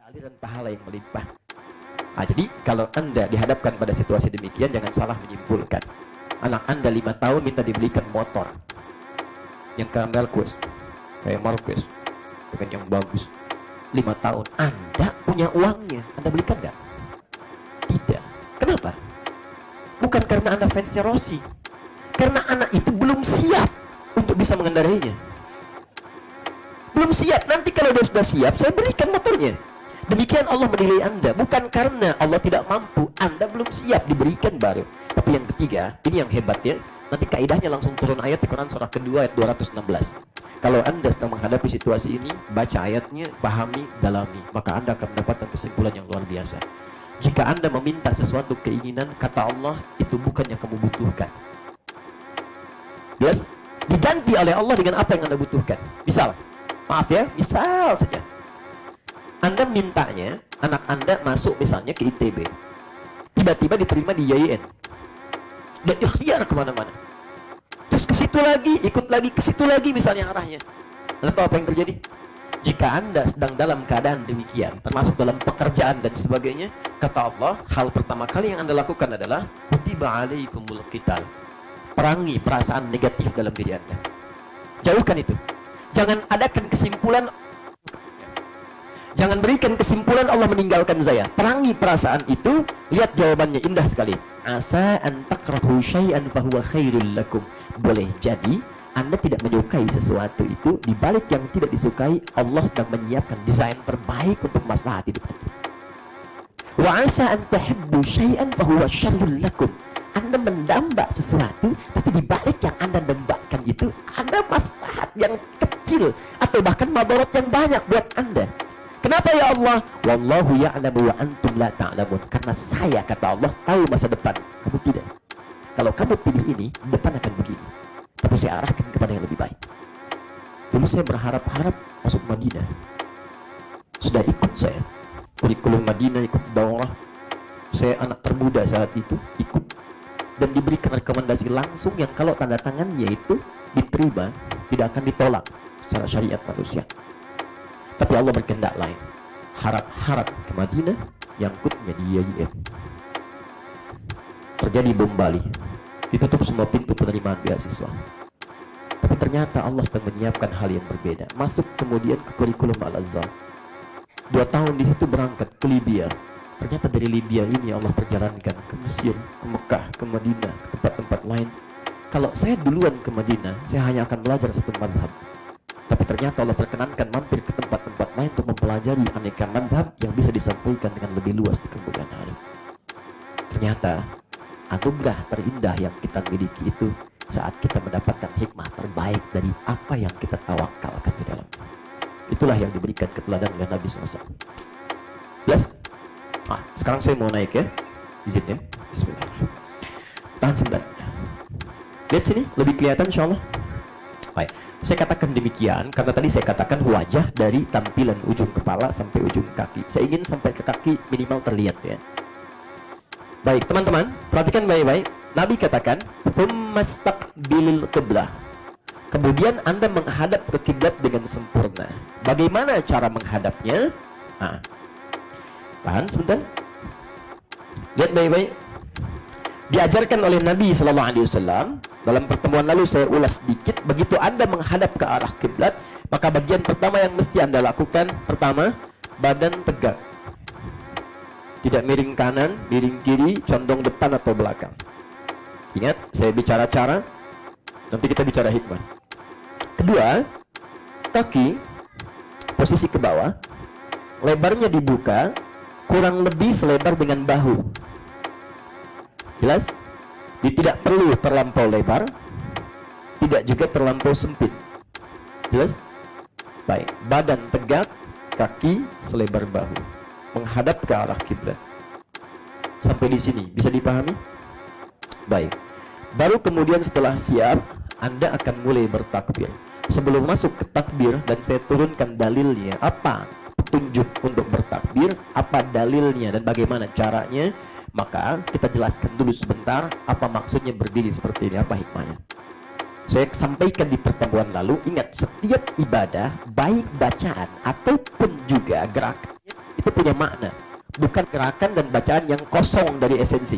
aliran pahala yang melimpah. Nah, jadi kalau Anda dihadapkan pada situasi demikian, jangan salah menyimpulkan. Anak Anda 5 tahun minta dibelikan motor yang kayak Marquez dengan yang bagus. 5 tahun, Anda punya uangnya, Anda belikan nggak? Tidak. Kenapa? Bukan karena Anda fansnya Rossi, karena anak itu belum siap untuk bisa mengendarainya. Belum siap. Nanti kalau dia sudah siap, saya berikan motornya. Demikian Allah menilai Anda, bukan karena Allah tidak mampu, Anda belum siap, diberikan baru. Tapi yang ketiga, ini yang hebatnya, nanti kaidahnya langsung turun ayat di Quran surah kedua ayat 216. Kalau Anda sedang menghadapi situasi ini, baca ayatnya, pahami, dalami, maka Anda akan mendapatkan kesimpulan yang luar biasa. Jika Anda meminta sesuatu keinginan, kata Allah, itu bukan yang kamu butuhkan. Yes? Diganti oleh Allah dengan apa yang Anda butuhkan. Misal, maaf ya, misal saja, Anda mintanya anak Anda masuk misalnya ke ITB, tiba-tiba diterima di YIN, dan ikhtiar kemana-mana, terus ke situ lagi, ikut lagi ke situ lagi misalnya arahnya. Lalu apa yang terjadi? Jika Anda sedang dalam keadaan demikian, termasuk dalam pekerjaan dan sebagainya, kata Allah, hal pertama kali yang Anda lakukan adalah kutiba alaikumul qital. Perangi perasaan negatif dalam diri Anda. Jauhkan itu. Jangan adakan kesimpulan, jangan berikan kesimpulan Allah meninggalkan saya. Perangi perasaan itu. Lihat jawabannya, indah sekali. Asa an takrahu syai'an fahuwa khairul lakum. Boleh jadi Anda tidak menyukai sesuatu itu, di balik yang tidak disukai, Allah sedang menyiapkan desain terbaik untuk maslahat hidup Anda. Wa asa an tahibbu syai'an fahuwa syarrul lakum. Anda mendambak sesuatu, tapi di balik yang Anda dambakkan itu ada maslahat yang kecil atau bahkan madarat yang banyak buat Anda. Kenapa ya Allah? Wallahu ya'lamu wa antum la ta'lamun. Karena saya, kata Allah, tahu masa depan, kamu tidak. Kalau kamu pilih ini, depan akan begini. Tapi saya arahkan kepada yang lebih baik. Dulu saya berharap-harap masuk Madinah. Sudah ikut saya kurikulum Madinah, ikut daurah. Saya anak termuda saat itu, ikut dan diberikan rekomendasi langsung yang kalau tanda tangannya itu diterima, tidak akan ditolak secara syariat manusia. Tapi Allah berkehendak lain. Harap-harap ke Madinah, yang ikutnya di YIN. Terjadi bom Bali, ditutup semua pintu penerimaan beasiswa. Tapi ternyata Allah sedang menyiapkan hal yang berbeda. Masuk kemudian ke kurikulum Al-Azhar. 2 tahun di situ berangkat ke Libya. Ternyata dari Libya ini Allah perjalankan ke Mesir, ke Mekah, ke Madinah, ke tempat-tempat lain. Kalau saya duluan ke Madinah, saya hanya akan belajar satu madhab. Tapi ternyata Allah perkenankan mampir ke tempat-tempat lain untuk mempelajari aneka madhab yang bisa disampaikan dengan lebih luas di kemudian hari. Ternyata anugerah terindah yang kita miliki itu saat kita mendapatkan hikmah terbaik dari apa yang kita tawakalkan di dalam. Itulah yang diberikan keteladan oleh Nabi SAW. Jelas? Sekarang saya mau naik ya, izin ya. Bismillah. Tahan sebentar. Lihat sini, lebih kelihatan insyaallah. Baik, saya katakan demikian karena tadi saya katakan wajah dari tampilan ujung kepala sampai ujung kaki. Saya ingin sampai ke kaki minimal terlihat ya. Baik, teman-teman, perhatikan baik-baik. Nabi katakan, "Tsumastaqbilil qiblah." Kemudian Anda menghadap ke kiblat dengan sempurna. Bagaimana cara menghadapnya? Tahan sebentar. Lihat baik-baik. Diajarkan oleh Nabi SAW. Dalam pertemuan lalu saya ulas sedikit. Begitu Anda menghadap ke arah kiblat, maka bagian pertama yang mesti Anda lakukan, pertama, badan tegak. Tidak miring kanan, miring kiri, condong depan atau belakang. Ingat, saya bicara cara, nanti kita bicara hikmah. Kedua, kaki posisi ke bawah, lebarnya dibuka kurang lebih selebar dengan bahu. Jelas? Tidak perlu terlampau lebar, tidak juga terlampau sempit. Jelas? Baik, badan tegak, kaki selebar bahu, menghadap ke arah kiblat. Sampai di sini bisa dipahami? Baik. Baru kemudian setelah siap, Anda akan mulai bertakbir. Sebelum masuk ke takbir dan saya turunkan dalilnya, apa petunjuk untuk bertakbir, apa dalilnya dan bagaimana caranya, maka kita jelaskan dulu sebentar apa maksudnya berdiri seperti ini, apa hikmahnya. Saya sampaikan di pertemuan lalu, ingat, setiap ibadah, baik bacaan ataupun juga gerakannya, itu punya makna, bukan gerakan dan bacaan yang kosong dari esensi.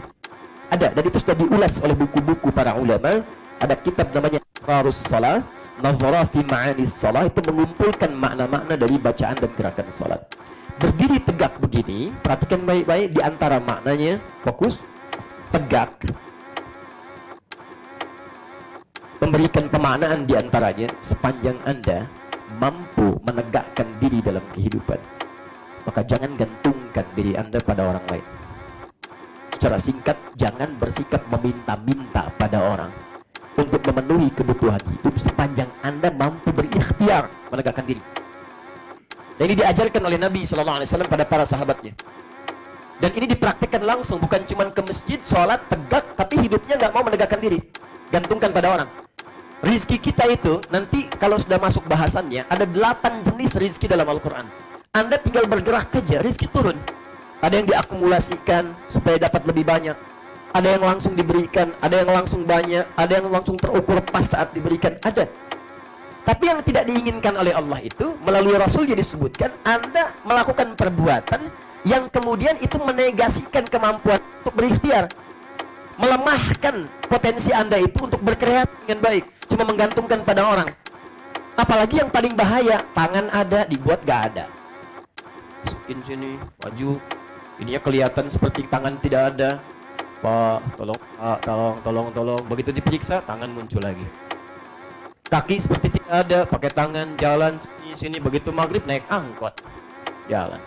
Ada, dan itu sudah diulas oleh buku-buku para ulama. Ada kitab namanya Asrarus Shalah, Nazara fi Ma'anis Shalah, itu mengumpulkan makna-makna dari bacaan dan gerakan salat. Berdiri tegak begini, perhatikan baik-baik di antara maknanya, fokus, tegak. Memberikan pemaknaan di antaranya, sepanjang Anda mampu menegakkan diri dalam kehidupan, maka jangan gantungkan diri Anda pada orang lain. Secara singkat, jangan bersikap meminta-minta pada orang untuk memenuhi kebutuhan hidup sepanjang Anda mampu berikhtiar menegakkan diri. Dan ini diajarkan oleh Nabi SAW pada para sahabatnya. Dan ini dipraktikkan langsung, bukan cuma ke masjid, sholat, tegak, tapi hidupnya nggak mau menegakkan diri. Gantungkan pada orang. Rizki kita itu, nanti kalau sudah masuk bahasannya, ada 8 jenis rizki dalam Al-Quran. Anda tinggal bergerak saja, rizki turun. Ada yang diakumulasikan supaya dapat lebih banyak. Ada yang langsung diberikan, ada yang langsung banyak, ada yang langsung terukur pas saat diberikan, ada. Tapi yang tidak diinginkan oleh Allah itu, melalui Rasul jadi disebutkan, Anda melakukan perbuatan yang kemudian itu menegasikan kemampuan untuk berikhtiar. Melemahkan potensi Anda itu untuk berkreasi dengan baik. Cuma menggantungkan pada orang. Apalagi yang paling bahaya, tangan ada, dibuat gak ada. Masukin sini, maju. Ininya kelihatan seperti tangan tidak ada. Pak, tolong. Begitu diperiksa, tangan muncul lagi. Kaki seperti tidak ada, pakai tangan, jalan sini. Begitu maghrib, naik angkot, jalan.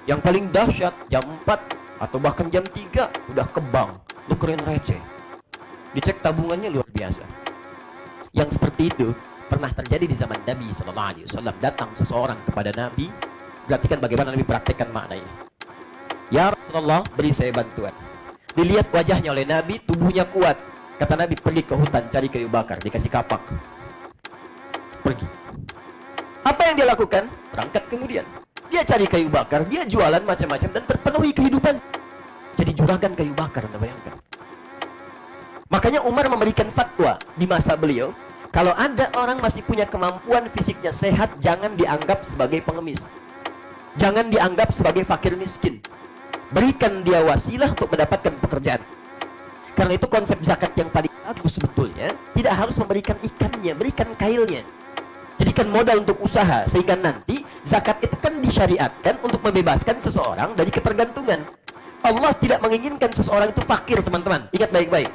Yang paling dahsyat, jam 4 atau bahkan jam 3 udah ke bank, nukerin receh. Dicek tabungannya luar biasa. Yang seperti itu pernah terjadi di zaman Nabi SAW. Datang seseorang kepada Nabi, perhatikan bagaimana Nabi praktekkan makna ini. Ya Rasulullah, beri saya bantuan. Dilihat wajahnya oleh Nabi, tubuhnya kuat. Kata Nabi, pergi ke hutan cari kayu bakar, dikasih kapak. Pergi. Apa yang dia lakukan? Berangkat kemudian. Dia cari kayu bakar, dia jualan macam-macam dan terpenuhi kehidupan. Jadi juragan kayu bakar, Anda bayangkan. Makanya Umar memberikan fatwa di masa beliau, kalau ada orang masih punya kemampuan fisiknya sehat, jangan dianggap sebagai pengemis. Jangan dianggap sebagai fakir miskin. Berikan dia wasilah untuk mendapatkan pekerjaan. Karena itu konsep zakat yang paling bagus sebetulnya, tidak harus memberikan ikannya, berikan kailnya. Jadikan modal untuk usaha, sehingga nanti zakat itu kan disyariatkan untuk membebaskan seseorang dari ketergantungan. Allah tidak menginginkan seseorang itu fakir, teman-teman. Ingat baik-baik.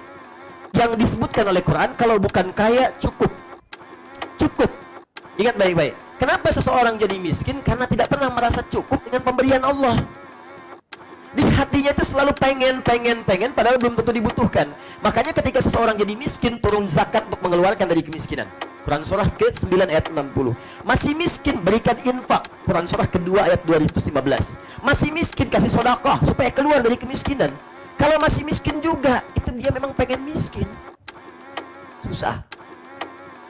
Yang disebutkan oleh Quran, kalau bukan kaya, cukup. Cukup. Ingat baik-baik. Kenapa seseorang jadi miskin? Karena tidak pernah merasa cukup dengan pemberian Allah. Di hatinya itu selalu pengen, padahal belum tentu dibutuhkan. Makanya ketika seseorang jadi miskin, turun zakat untuk mengeluarkan dari kemiskinan. Quran surah ke-9 ayat 60. Masih miskin, berikan infak. Quran surah kedua ayat 215. Masih miskin, kasih sedekah supaya keluar dari kemiskinan. Kalau masih miskin juga, itu dia memang pengen miskin. Susah.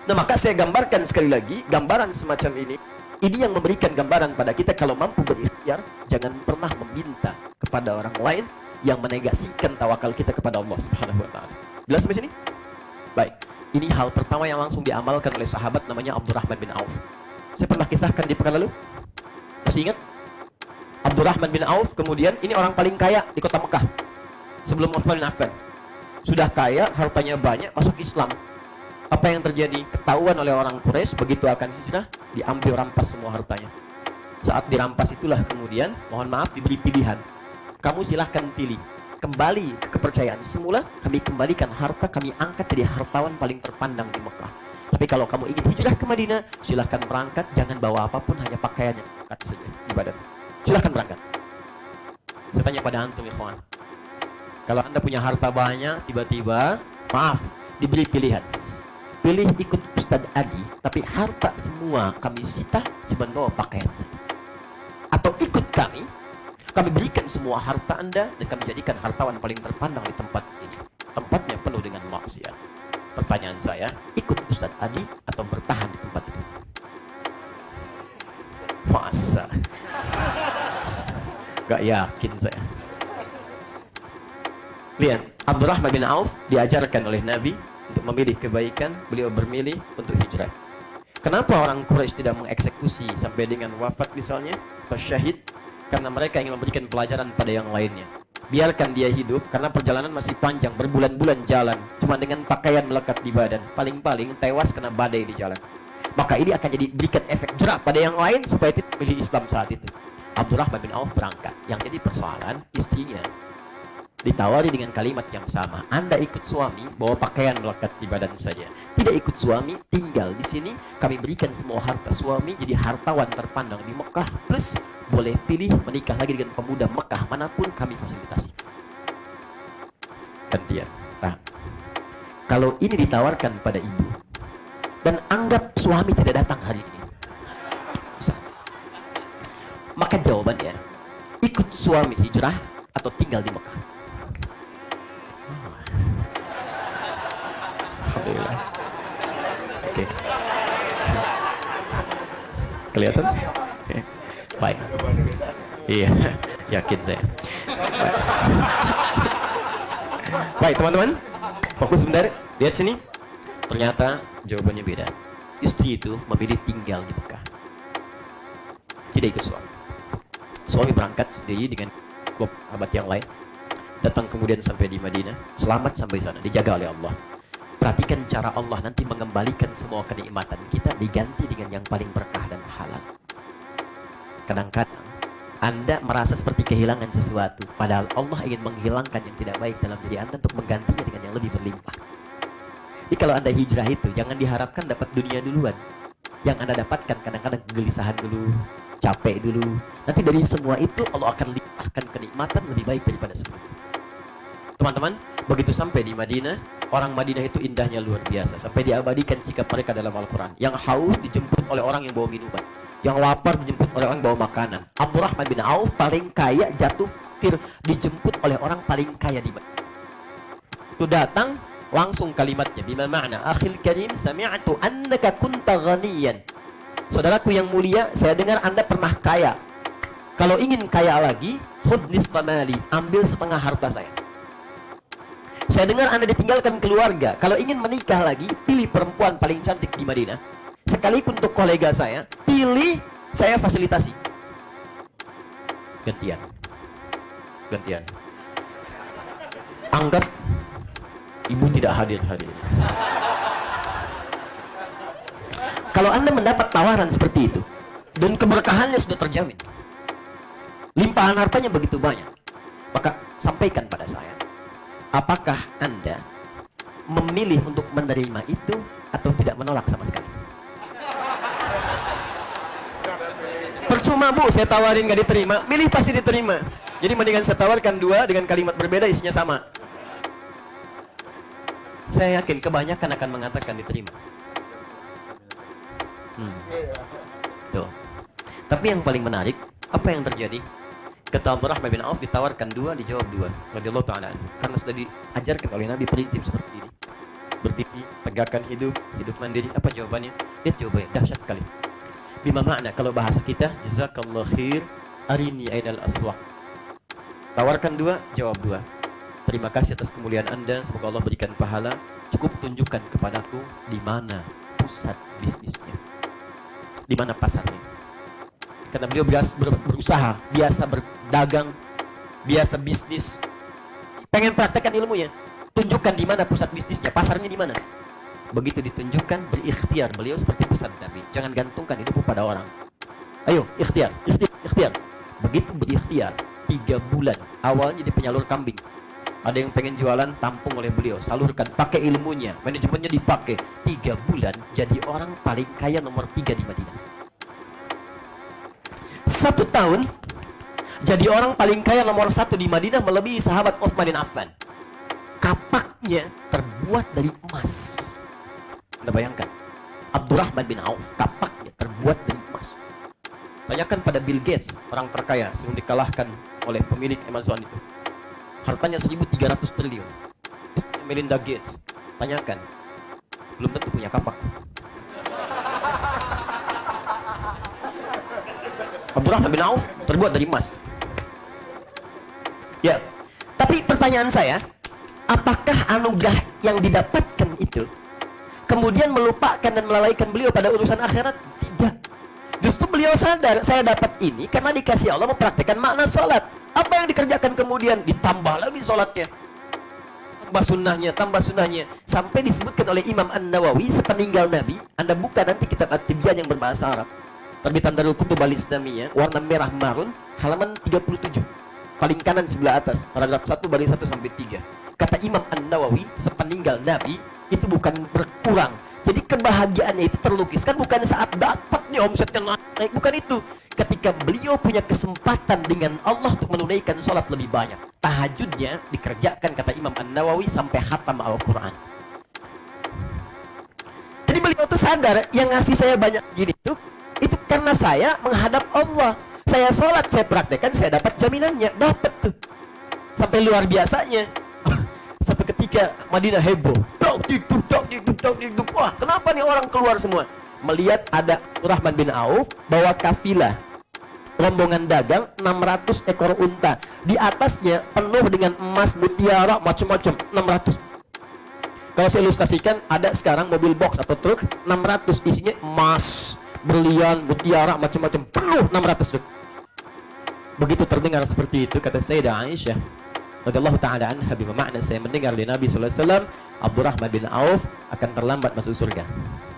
Nah, maka saya gambarkan sekali lagi, gambaran semacam ini yang memberikan gambaran pada kita, kalau mampu berikhtiar, jangan pernah meminta kepada orang lain yang menegasikan tawakal kita kepada Allah Subhanahu wa taala. Jelas sampai sini? Baik. Ini hal pertama yang langsung diamalkan oleh sahabat namanya Abdurrahman bin Auf. Saya pernah kisahkan di pekan lalu. Masih ingat? Abdurrahman bin Auf, kemudian ini orang paling kaya di kota Mekah sebelum Utsman bin Affan. Sudah kaya, hartanya banyak, masuk Islam. Apa yang terjadi? Ketahuan oleh orang Quraisy, begitu akan hijrah, diambil rampas semua hartanya. Saat dirampas itulah kemudian, mohon maaf, diberi pilihan. Kamu silahkan pilih. Kembali ke kepercayaan semula, kami kembalikan harta, kami angkat jadi hartawan paling terpandang di Mekah. Tapi kalau kamu ingin hijrah ke Madinah, silahkan berangkat, jangan bawa apapun, hanya pakaian yang angkat saja di badan. Silahkan berangkat. Saya tanya pada antum, ikhwan. Kalau Anda punya harta banyak, tiba-tiba, maaf, diberi pilihan. Pilih ikut Ustadz Adi, tapi harta semua kami sita, cuma bawa pakaian saja. Atau ikut kami berikan semua harta Anda, dan kami jadikan hartawan paling terpandang di tempat ini. Tempatnya penuh dengan maksiat. Pertanyaan saya, ikut Ustadz Adi atau bertahan di tempat itu? Masa? Gak yakin saya. Lihat, Abdurrahman bin Auf diajarkan oleh Nabi untuk memilih kebaikan, beliau bermilih untuk hijrah. Kenapa orang Quraisy tidak mengeksekusi sampai dengan wafat misalnya, atau syahid? karena mereka ingin memberikan pelajaran pada yang lainnya. Biarkan dia hidup, karena perjalanan masih panjang, berbulan-bulan jalan, cuma dengan pakaian melekat di badan. Paling-paling tewas kena badai di jalan. Maka ini akan jadi berikan efek jerak pada yang lain supaya tidak pilih Islam saat itu. Abdurrahman bin Auf berangkat. Yang jadi persoalan, istrinya ditawari dengan kalimat yang sama. Anda ikut suami, bawa pakaian melekat di badan saja. Tidak ikut suami, tinggal di sini. Kami berikan semua harta suami, jadi hartawan terpandang di Mekah. Plus boleh pilih menikah lagi dengan pemuda Mekah manapun, kami fasilitasi. Gantian. Nah, kalau ini ditawarkan pada ibu dan anggap suami tidak datang hari ini, maka jawabannya, ikut suami hijrah atau tinggal di Mekah. Alhamdulillah. Oke. Kelihatan? Oke. Baik. Iya, yakin saya. Baik, teman-teman. Fokus sebentar. Lihat sini. Ternyata jawabannya beda. Istri itu memilih tinggal di Mekah. Tidak ikut suami. Suami berangkat sendiri dengan sahabat yang lain. Datang kemudian sampai di Madinah. Selamat sampai sana. Dijaga oleh Allah. Perhatikan cara Allah nanti mengembalikan semua kenikmatan kita diganti dengan yang paling berkah dan halal. Kadang-kadang Anda merasa seperti kehilangan sesuatu, padahal Allah ingin menghilangkan yang tidak baik dalam diri Anda untuk menggantinya dengan yang lebih berlimpah. Jadi kalau Anda hijrah itu, jangan diharapkan dapat dunia duluan. Yang Anda dapatkan kadang-kadang kegelisahan dulu, capek dulu. Nanti dari semua itu Allah akan limpahkan kenikmatan lebih baik daripada sebelumnya. Teman-teman, begitu sampai di Madinah, orang Madinah itu indahnya luar biasa. Sampai diabadikan sikap mereka dalam Al-Quran. Yang haus dijemput oleh orang yang bawa minuman. Yang lapar dijemput oleh orang yang bawa makanan. Abdurrahman bin Auf paling kaya jatuh fakir dijemput oleh orang paling kaya di Madinah. Itu datang langsung kalimatnya. Bima ma'na akhil karim sami'atu annaka kunta ghaniyan. Saudaraku yang mulia, saya dengar Anda pernah kaya. Kalau ingin kaya lagi, khudh nisfa mali, ambil setengah harta saya. Saya dengar Anda ditinggalkan keluarga. Kalau ingin menikah lagi, pilih perempuan paling cantik di Madinah. Sekalipun untuk kolega saya, pilih, saya fasilitasi. Gantian. Gantian. Anggap ibu tidak hadir hari ini. Kalau Anda mendapat tawaran seperti itu, dan keberkahannya sudah terjamin, limpahan hartanya begitu banyak, maka sampaikan pada saya, apakah Anda memilih untuk menerima itu atau tidak menolak sama sekali? Percuma bu, saya tawarin gak diterima, milih pasti diterima. Jadi mendingan saya tawarkan dua dengan kalimat berbeda, isinya sama. Saya yakin kebanyakan akan mengatakan diterima. Tuh. Tapi yang paling menarik, apa yang terjadi? Kata Abdurrahman bin Auf ditawarkan dua, dijawab dua. Radhiyallahu ta'ala anhu. Karena sudah diajarkan oleh Nabi prinsip seperti ini. Berdiri, tegakkan hidup, hidup mandiri. Apa jawabannya? Lihat jawabannya, dahsyat sekali. Bima makna, kalau bahasa kita, jazakallahu khair, arini ainal aswaq. Tawarkan dua, jawab dua. Terima kasih atas kemuliaan Anda, semoga Allah berikan pahala. Cukup tunjukkan kepadaku di mana pusat bisnisnya, di mana pasarnya. Karena beliau berusaha, biasa berdagang, biasa bisnis, pengen praktekkan ilmunya. Tunjukkan di mana pusat bisnisnya, pasarnya di mana. Begitu ditunjukkan, berikhtiar. Beliau seperti pesan Nabi, jangan gantungkan hidupmu pada orang. Ayo, ikhtiar, ikhtiar, ikhtiar. Begitu berikhtiar, 3 bulan. Awalnya di penyalur kambing. Ada yang pengen jualan, tampung oleh beliau, salurkan, pakai ilmunya, manajemennya dipakai. 3 bulan, jadi orang paling kaya nomor 3 di Madinah. 1 tahun, jadi orang paling kaya nomor 1 di Madinah, melebihi sahabat Utsman bin Affan. Kapaknya terbuat dari emas. Anda bayangkan, Abdurrahman bin Auf, kapaknya terbuat dari emas. Tanyakan pada Bill Gates, orang terkaya, sebelum dikalahkan oleh pemilik Amazon itu. Hartanya 1.300 triliun. Istrinya Melinda Gates, tanyakan, belum tentu punya kapak. Abdurrahman bin Auf terbuat dari emas. Ya, tapi pertanyaan saya, apakah anugerah yang didapatkan itu kemudian melupakan dan melalaikan beliau pada urusan akhirat? Tidak. Justru beliau beliau sadar, saya dapat ini karena dikasih Allah mempraktekkan makna sholat. Apa yang dikerjakan kemudian? Ditambah lagi sholatnya, tambah sunnahnya, sampai disebutkan oleh Imam An-Nawawi sepeninggal Nabi. Anda buka nanti kitab At-Tibyan yang berbahasa Arab, terbitan Darul Kutub Al-Islamiyah, warna merah marun, halaman 37, paling kanan sebelah atas, paragraf 1 baris 1 sampai 3. Kata Imam An-Nawawi, sepeninggal Nabi itu bukan berkurang. Jadi kebahagiaannya itu terlukiskan bukan saat dapat nih omsetnya naik, bukan itu. Ketika beliau punya kesempatan dengan Allah untuk menunaikan sholat lebih banyak. Tahajudnya dikerjakan, kata Imam An-Nawawi, sampai khatam Al-Quran. Jadi beliau tuh sadar, yang ngasih saya banyak gini tuh, itu karena saya menghadap Allah. Saya sholat, saya praktekkan, saya dapat jaminannya. Dapat tuh. Sampai luar biasanya. Satu ketika Madinah heboh. Wah, kenapa nih orang keluar semua? Melihat ada Rahman bin Auf bawa kafilah, rombongan dagang 600 ekor unta. Di atasnya penuh dengan emas, mutiara, macam-macam. 600. Kalau saya ilustrasikan, ada sekarang mobil box atau truk 600, isinya emas, berlian, mutiara, macam-macam. Penuh 600 truk. Begitu terdengar seperti itu, kata Sayyidah Aisyah radhiyallahu ta'ala anha, bermakna saya mendengar dari Nabi sallallahu alaihi wasallam, Abdurrahman bin Auf akan terlambat masuk surga.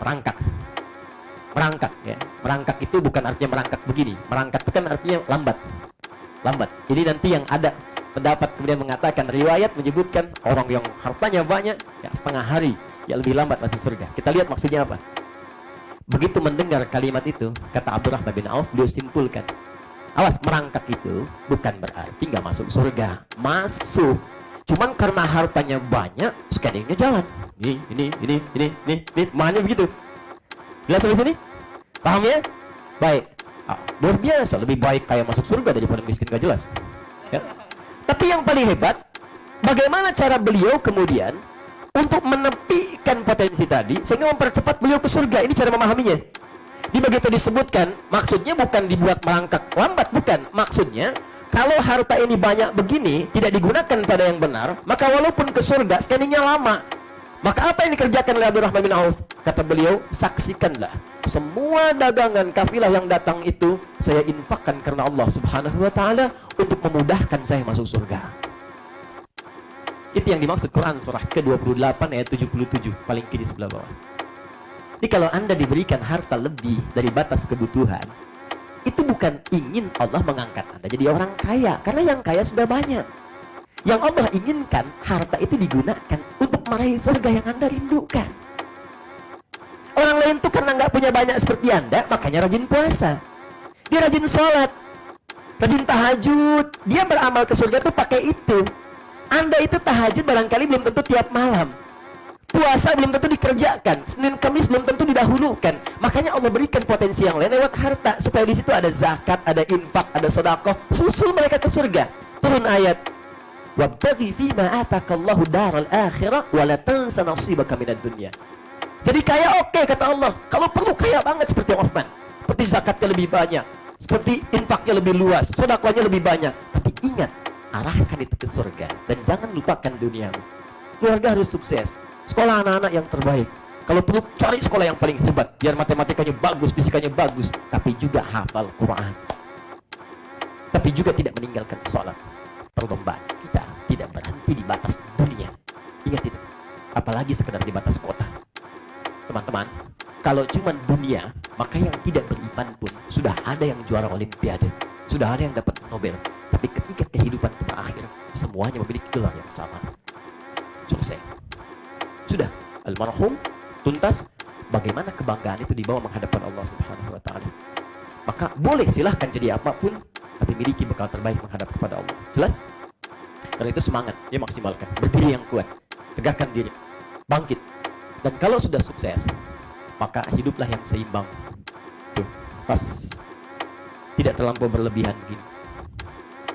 Merangkak ya. Merangkak itu bukan artinya merangkak begini. Merangkak itu kan artinya lambat. Jadi nanti yang ada pendapat kemudian mengatakan, riwayat menyebutkan orang yang hartanya banyak ya setengah hari ya lebih lambat masuk surga. Kita lihat maksudnya apa. Begitu mendengar kalimat itu, kata Abdurrahman bin Auf, beliau simpulkan, awas, merangkak itu bukan berarti nggak masuk surga. Masuk. Cuman karena hartanya banyak, scanningnya jalan. Ini. Makanya begitu. Jelas sampai sini? Paham ya? Baik. Luar biasa, lebih baik kayak masuk surga daripada miskin gak jelas. Ya. Tapi yang paling hebat, bagaimana cara beliau kemudian untuk menepikan potensi tadi sehingga mempercepat beliau ke surga. Ini cara memahaminya. Di begitu disebutkan, maksudnya bukan dibuat merangkak lambat, bukan. Maksudnya, kalau harta ini banyak begini, tidak digunakan pada yang benar, maka walaupun ke surga, scanningnya lama. Maka apa yang dikerjakan oleh Abdurrahman bin Auf? Kata beliau, saksikanlah. Semua dagangan kafilah yang datang itu, saya infakkan karena Allah subhanahu wa ta'ala untuk memudahkan saya masuk surga. Itu yang dimaksud Quran surah ke-28 ayat 77, paling kiri sebelah bawah. Jadi kalau Anda diberikan harta lebih dari batas kebutuhan, itu bukan ingin Allah mengangkat Anda jadi orang kaya, karena yang kaya sudah banyak. Yang Allah inginkan, harta itu digunakan untuk meraih surga yang Anda rindukan. Orang lain tuh karena nggak punya banyak seperti Anda, makanya rajin puasa. Dia rajin sholat, rajin tahajud, dia beramal ke surga tuh pakai itu. Anda itu tahajud barangkali belum tentu tiap malam. Puasa belum tentu dikerjakan, Senin Kamis belum tentu didahulukan. Makanya Allah berikan potensi yang lain lewat harta, supaya di situ ada zakat, ada infak, ada sedekah, susul mereka ke surga. Turun ayat, wabtaghi fima atakallahu daral akhirah wa la tansa nasibaka minad dunya. Jadi kaya oke, kata Allah. Kalau perlu kaya banget seperti Utsman, seperti zakatnya lebih banyak, seperti infaknya lebih luas, sedekahnya lebih banyak. Tapi ingat, arahkan itu ke surga dan jangan lupakan dunia. Keluarga harus sukses. Sekolah anak-anak yang terbaik. Kalau perlu cari sekolah yang paling hebat, biar matematikanya bagus, fisikanya bagus, tapi juga hafal Quran. Tapi juga tidak meninggalkan sholat. Perlombaan kita tidak berhenti di batas dunia. Ingat itu. Apalagi sekedar di batas kota. Teman-teman, kalau cuma dunia, maka yang tidak beriman pun sudah ada yang juara olimpiade, sudah ada yang dapat Nobel. Tapi ketika kehidupan itu berakhir, semuanya memiliki gelar yang sama. Selesai. Sudah, almarhum, tuntas. Bagaimana kebanggaan itu dibawa menghadapkan Allah subhanahu wa ta'ala. Maka boleh silahkan jadi apapun, tapi miliki bekal terbaik menghadap kepada Allah. Jelas? Karena itu semangat, ya maksimalkan. Berdiri yang kuat, tegakkan diri, bangkit. Dan kalau sudah sukses, maka hiduplah yang seimbang. Tuh, pas tidak terlampau berlebihan begini.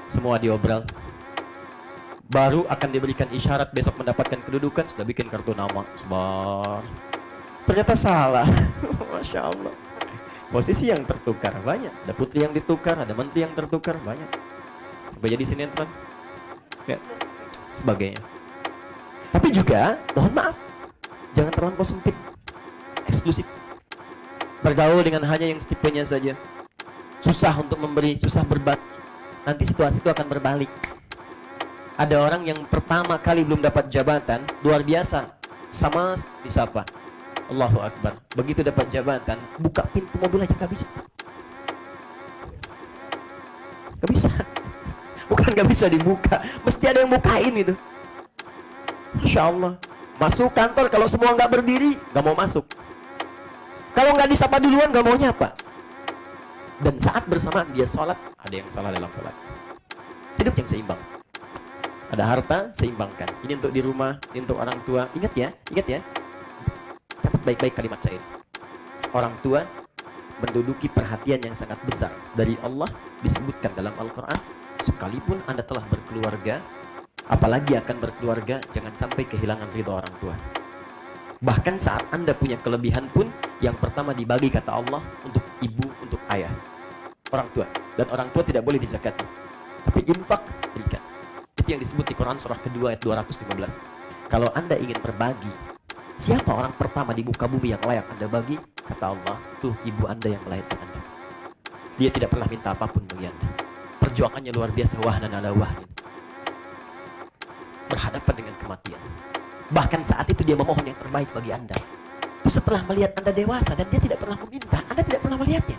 Semua diobral. Baru akan diberikan isyarat besok mendapatkan kedudukan, sudah bikin kartu nama. Sebar. Ternyata salah. Masya Allah. Posisi yang tertukar banyak. Ada putri yang ditukar, ada menteri yang tertukar banyak. Sampai jadi sinetron. Ya. Sebagainya. Tapi juga, mohon maaf, jangan terlampau sempit, eksklusif. Bergaul dengan hanya yang tipenya saja. susah untuk memberi, susah berbagi. Nanti situasi itu akan berbalik. Ada orang yang pertama kali belum dapat jabatan, luar biasa, sama disapa, Allahu Akbar. Begitu dapat jabatan, buka pintu mobil aja gak bisa. Gak bisa. Bukan gak bisa dibuka, mesti ada yang bukain itu. Masya Allah. Masuk kantor, kalau semua gak berdiri, gak mau masuk. Kalau gak disapa duluan, gak mau nyapa. Dan saat bersamaan dia sholat, ada yang salah dalam sholat. Hidup yang seimbang. Ada harta, seimbangkan. Ini untuk di rumah, ini untuk orang tua. Ingat ya. Catat baik-baik kalimat saya ini. Orang tua menduduki perhatian yang sangat besar dari Allah, disebutkan dalam Al-Quran. Sekalipun Anda telah berkeluarga, apalagi akan berkeluarga, jangan sampai kehilangan ridha orang tua. Bahkan saat Anda punya kelebihan pun, yang pertama dibagi kata Allah untuk ibu, untuk ayah, orang tua. Dan orang tua tidak boleh dizakati, tapi infak berikan. Itu yang disebut di Quran surah kedua ayat 215. Kalau Anda ingin berbagi, siapa orang pertama di muka bumi yang layak Anda bagi? Kata Allah, tuh ibu Anda yang melahirkan Anda. Dia tidak pernah minta apapun bagi Anda. Perjuangannya luar biasa, wahnan ala wahnin, berhadapan dengan kematian. Bahkan saat itu dia memohon yang terbaik bagi Anda. Itu setelah melihat Anda dewasa dan dia tidak pernah meminta, Anda tidak pernah melihatnya.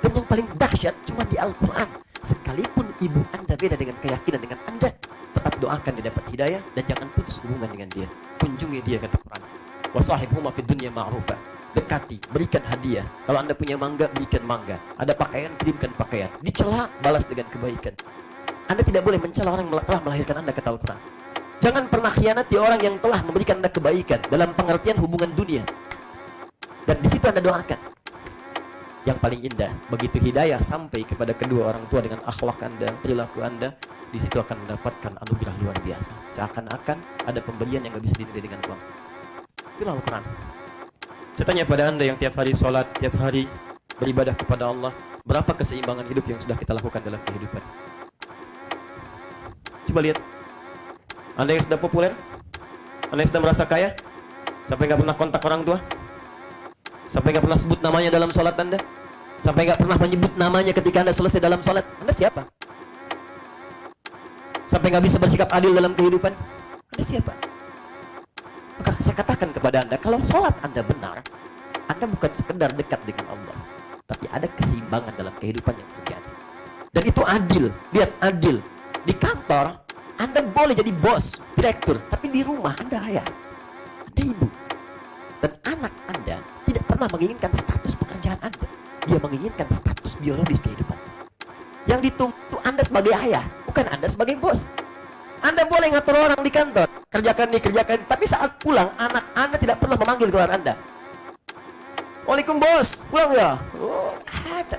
Dan yang paling dahsyat cuma di Al-Quran. Sekalipun ibu Anda beda dengan keyakinan dengan Anda, tetap doakan dia dapat hidayah dan jangan putus hubungan dengan dia. Kunjungi dia, kata Quran. Wasahibhuma fid dunya ma'rufa. Dekati, berikan hadiah. Kalau Anda punya mangga, berikan mangga. Ada pakaian, kirimkan pakaian. Dicela, balas dengan kebaikan. Anda tidak boleh mencela orang yang telah melahirkan Anda, kata Al-Quran. Jangan pernah khianati orang yang telah memberikan Anda kebaikan dalam pengertian hubungan dunia. Dan di situ Anda doakan. Yang paling indah, begitu hidayah sampai kepada kedua orang tua dengan akhlak Anda, perilaku Anda, di situ akan mendapatkan anugerah luar biasa. Seakan-akan ada pemberian yang gak bisa dinilai dengan uang. Itulah Al-Quran. Saya tanya pada Anda yang tiap hari sholat, tiap hari beribadah kepada Allah, berapa keseimbangan hidup yang sudah kita lakukan dalam kehidupan? Coba lihat. Anda yang sudah populer, Anda yang sudah merasa kaya, sampai gak pernah kontak orang tua, sampai gak pernah sebut namanya dalam sholat Anda, sampai gak pernah menyebut namanya ketika Anda selesai dalam sholat, Anda siapa? Sampai gak bisa bersikap adil dalam kehidupan, Anda siapa? Maka saya katakan kepada Anda, kalau sholat Anda benar, Anda bukan sekedar dekat dengan Allah, tapi ada keseimbangan dalam kehidupan yang terjadi. Dan itu adil. Lihat, adil. Di kantor Anda boleh jadi bos, direktur, tapi di rumah Anda ayah, Anda ibu. Dan anak Anda tidak pernah menginginkan status pekerjaan Anda. Dia menginginkan status biologis kehidupan. Yang ditunggu itu Anda sebagai ayah, bukan Anda sebagai bos. Anda boleh ngatur orang di kantor, kerjakan ini, kerjakan ini, tapi saat pulang, anak Anda tidak pernah memanggil keluar Anda. Waalaikum bos, pulang ya? Oh, ada.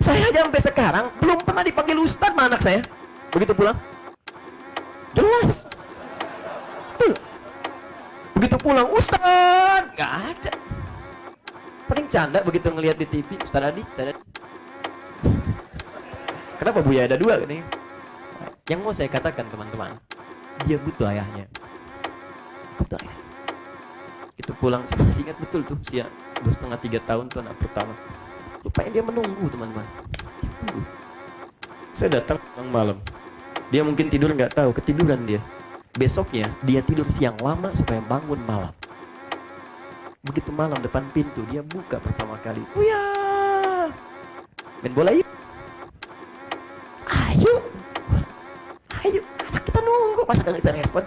Saya sampai sekarang belum pernah dipanggil Ustadz sama anak saya. Begitu pulang, jelas. Betul. Begitu pulang, Ustadz, nggak ada. Paling canda begitu ngelihat di TV, Ustadz Adi, Ustadz Adi. Kenapa Buya ada dua nih? Yang mau saya katakan teman-teman, dia butuh ayahnya. Butuh ayah. Itu pulang, saya masih ingat betul tuh, usia 2,5-3 tahun tuh anak pertama. Rupanya dia menunggu teman-teman. Dia tunggu. Saya datang malam. Dia mungkin tidur nggak tahu, ketiduran dia. Besoknya dia tidur siang lama supaya bangun malam. Begitu malam depan pintu dia buka pertama kali. Buya, main bola yuk. Ayo, ayo. Anak kita nunggu, masa kagak kita respon?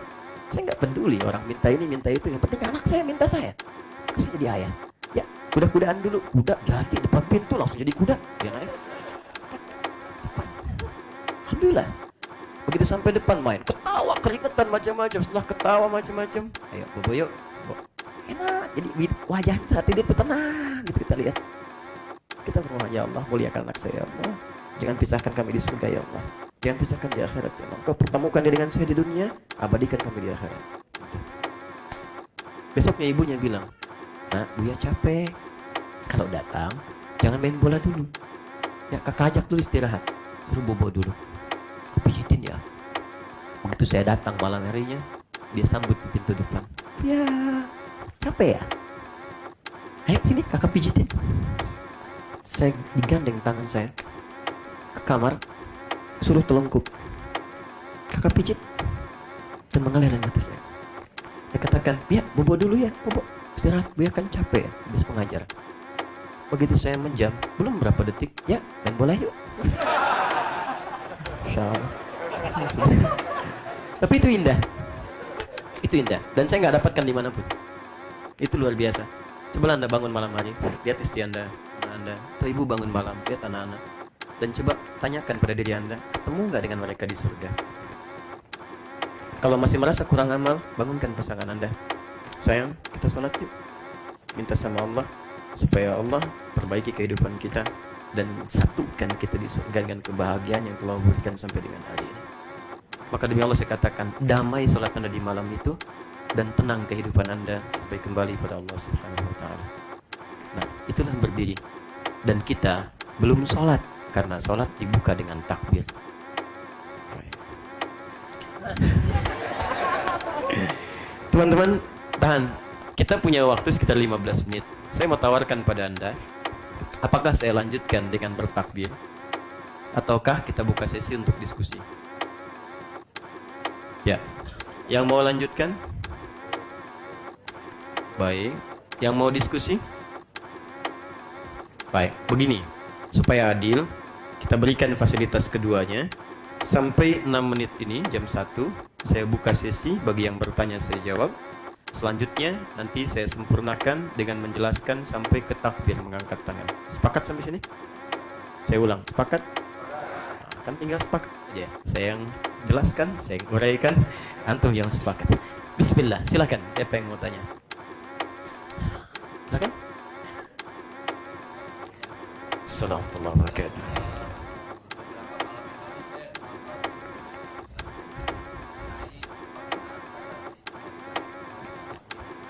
Saya nggak peduli orang minta ini minta itu. Yang penting anak saya minta saya. Saya jadi ayah. Ya, kuda-kudaan dulu. Kuda jadi depan pintu langsung jadi kuda. Dia naik. Depan. Alhamdulillah. Begitu sampai depan main, ketawa keringetan macam-macam. Setelah ketawa macam-macam, ayo bobo yuk. Enak. Jadi wajah saat tidur tenang gitu kita lihat. Kita berdoa, ya Allah muliakan anak saya ya Allah. Jangan pisahkan kami di surga ya Allah. Jangan pisahkan di akhirat ya Allah. Engkau pertemukan dia dengan saya di dunia, abadikan kami di akhirat. Besoknya ibunya bilang, nak Buya capek. Kalau datang jangan main bola dulu. Ya kakak ajak dulu istirahat. Suruh bobo dulu. Aku pijitin ya. Begitu saya datang malam harinya, dia sambut di pintu depan. Ya, capek ya? Ayo sini kakak pijitin. Saya digandeng tangan saya ke kamar, suruh telungkup. Kakak pijit dan mengalir air mata saya. Dia katakan, ya bobo dulu ya, bobo istirahat, Buya kan capek ya habis pengajar. Begitu saya menjam, belum berapa detik, ya main bola yuk. Tapi itu indah. Itu indah. Dan saya nggak dapatkan dimanapun. Itu luar biasa. Coba Anda bangun malam hari, lihat istri Anda, anak Anda, atau ibu bangun malam, lihat anak-anak. Dan coba tanyakan pada diri Anda, ketemu nggak dengan mereka di surga? Kalau masih merasa kurang amal, bangunkan pasangan Anda. Sayang, kita sholat yuk. Minta sama Allah, supaya Allah perbaiki kehidupan kita dan satukan kita di surga dengan kebahagiaan yang telah berikan sampai dengan hari ini. Maka demi Allah saya katakan, damai sholat Anda di malam itu dan tenang kehidupan Anda sampai kembali pada Allah Subhanahu wa taala. Nah, itulah berdiri. Dan kita belum sholat karena sholat dibuka dengan takbir. Teman-teman, tahan. Kita punya waktu sekitar 15 menit. Saya mau tawarkan pada Anda, apakah saya lanjutkan dengan bertakbir ataukah kita buka sesi untuk diskusi? Ya, yang mau lanjutkan? Baik. Yang mau diskusi? Baik, begini. Supaya adil, kita berikan fasilitas keduanya. Sampai 6 menit ini, jam 1, saya buka sesi. Bagi yang bertanya, saya jawab. Selanjutnya, nanti saya sempurnakan dengan menjelaskan sampai ke takbir mengangkat tangan. Sepakat sampai sini? Saya ulang, sepakat? Nah, kan tinggal sepakat aja. Saya yang jelaskan, saya uraikan, antum yang sepakat. Bismillah, silakan. Siapa yang mau tanya? Silakan. Assalamualaikum warahmatullahi wabarakatuh.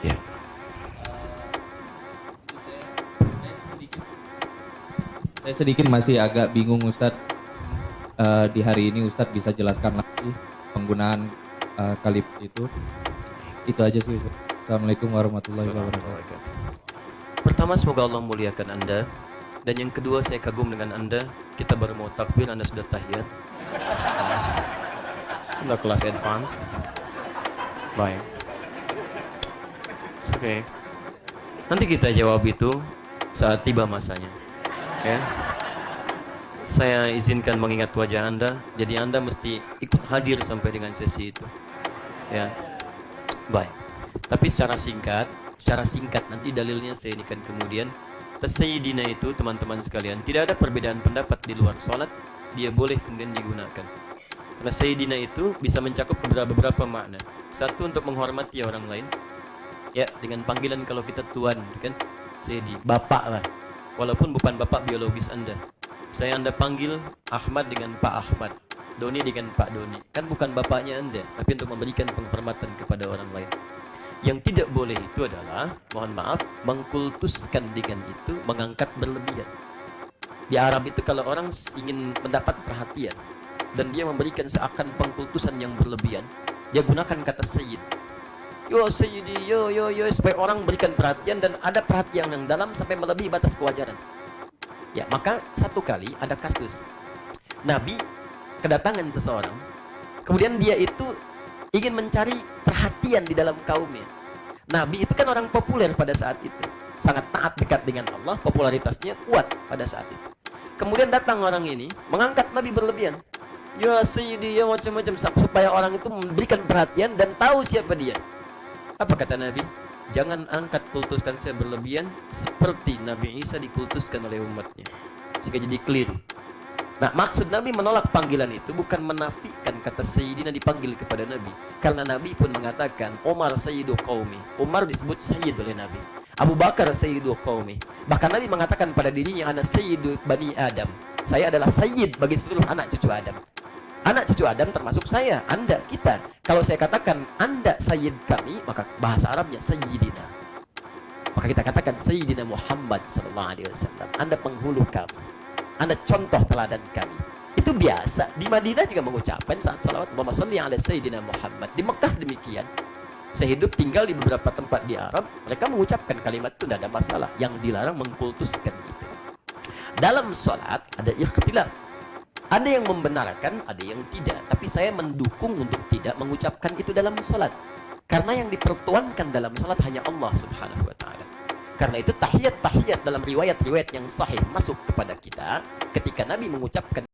Ya. Saya sedikit masih agak bingung Ustadz. Di hari ini Ustadz bisa jelaskan lagi penggunaan kalib itu. Itu aja sih Ustadz. Assalamualaikum warahmatullahi wabarakatuh. Pertama, semoga Allah muliakan Anda. Dan yang kedua, saya kagum dengan Anda. Kita baru mau takbir, Anda sudah tahiyat. Anda kelas advance. Baik. Oke. Nanti kita jawab itu saat tiba masanya. Ya. Saya izinkan mengingat wajah Anda, jadi Anda mesti ikut hadir sampai dengan sesi itu. Ya. Baik. Tapi secara singkat nanti dalilnya saya inikan kemudian. Sayyidina itu teman-teman sekalian, tidak ada perbedaan pendapat di luar sholat, dia boleh kemudian digunakan. Karena Sayyidina itu bisa mencakup beberapa makna. Satu, untuk menghormati orang lain. Ya, dengan panggilan kalau kita tuan, kan? Sayyidi, bapak lah. Walaupun bukan bapak biologis Anda. Saya Anda panggil Ahmad dengan Pak Ahmad, Doni dengan Pak Doni. Kan bukan bapaknya Anda, tapi untuk memberikan penghormatan kepada orang lain. Yang tidak boleh itu adalah, mohon maaf, mengkultuskan dengan itu, mengangkat berlebihan. Di Arab itu kalau orang ingin mendapat perhatian dan dia memberikan seakan pengkultusan yang berlebihan, dia gunakan kata sayyid. Yo sayyidi, yo supaya orang berikan perhatian dan ada perhatian yang dalam sampai melebihi batas kewajaran. Ya, maka satu kali ada kasus Nabi kedatangan seseorang, kemudian dia itu ingin mencari perhatian di dalam kaumnya. Nabi itu kan orang populer pada saat itu, sangat taat, dekat dengan Allah, popularitasnya kuat pada saat itu. Kemudian datang orang ini mengangkat Nabi berlebihan. Ya sayyidi, ya macam-macam, supaya orang itu memberikan perhatian dan tahu siapa dia. Apa kata Nabi? Jangan angkat, kultuskan saya berlebihan seperti Nabi Isa dikultuskan oleh umatnya. Sehingga jadi keliru. Nah, maksud Nabi menolak panggilan itu bukan menafikan kata Sayyidina dipanggil kepada Nabi. Karena Nabi pun mengatakan, Umar Sayyidu Qawmi. Umar disebut Sayyid oleh Nabi. Abu Bakar Sayyidu Qawmi. Bahkan Nabi mengatakan pada dirinya, Ana Sayyidu Bani Adam. Saya adalah Sayyid bagi seluruh anak cucu Adam. Anak cucu Adam termasuk saya, Anda, kita. Kalau saya katakan, Anda Sayyid kami, maka bahasa Arabnya Sayyidina. Maka kita katakan Sayyidina Muhammad SAW. Anda penghulu kami. Anda contoh teladan kami. Itu biasa. Di Madinah juga mengucapkan saat salawat Muhammad sholli ala Sayyidina Muhammad. Di Mekah demikian. Saya hidup tinggal di beberapa tempat di Arab, mereka mengucapkan kalimat itu, tidak ada masalah. Yang dilarang mengkultuskan itu. Dalam sholat ada ikhtilaf. Ada yang membenarkan, ada yang tidak. Tapi saya mendukung untuk tidak mengucapkan itu dalam sholat. Karena yang dipertuankan dalam sholat hanya Allah subhanahu wa ta'ala. Karena itu tahiyat-tahiyat dalam riwayat-riwayat yang sahih masuk kepada kita. Ketika Nabi mengucapkan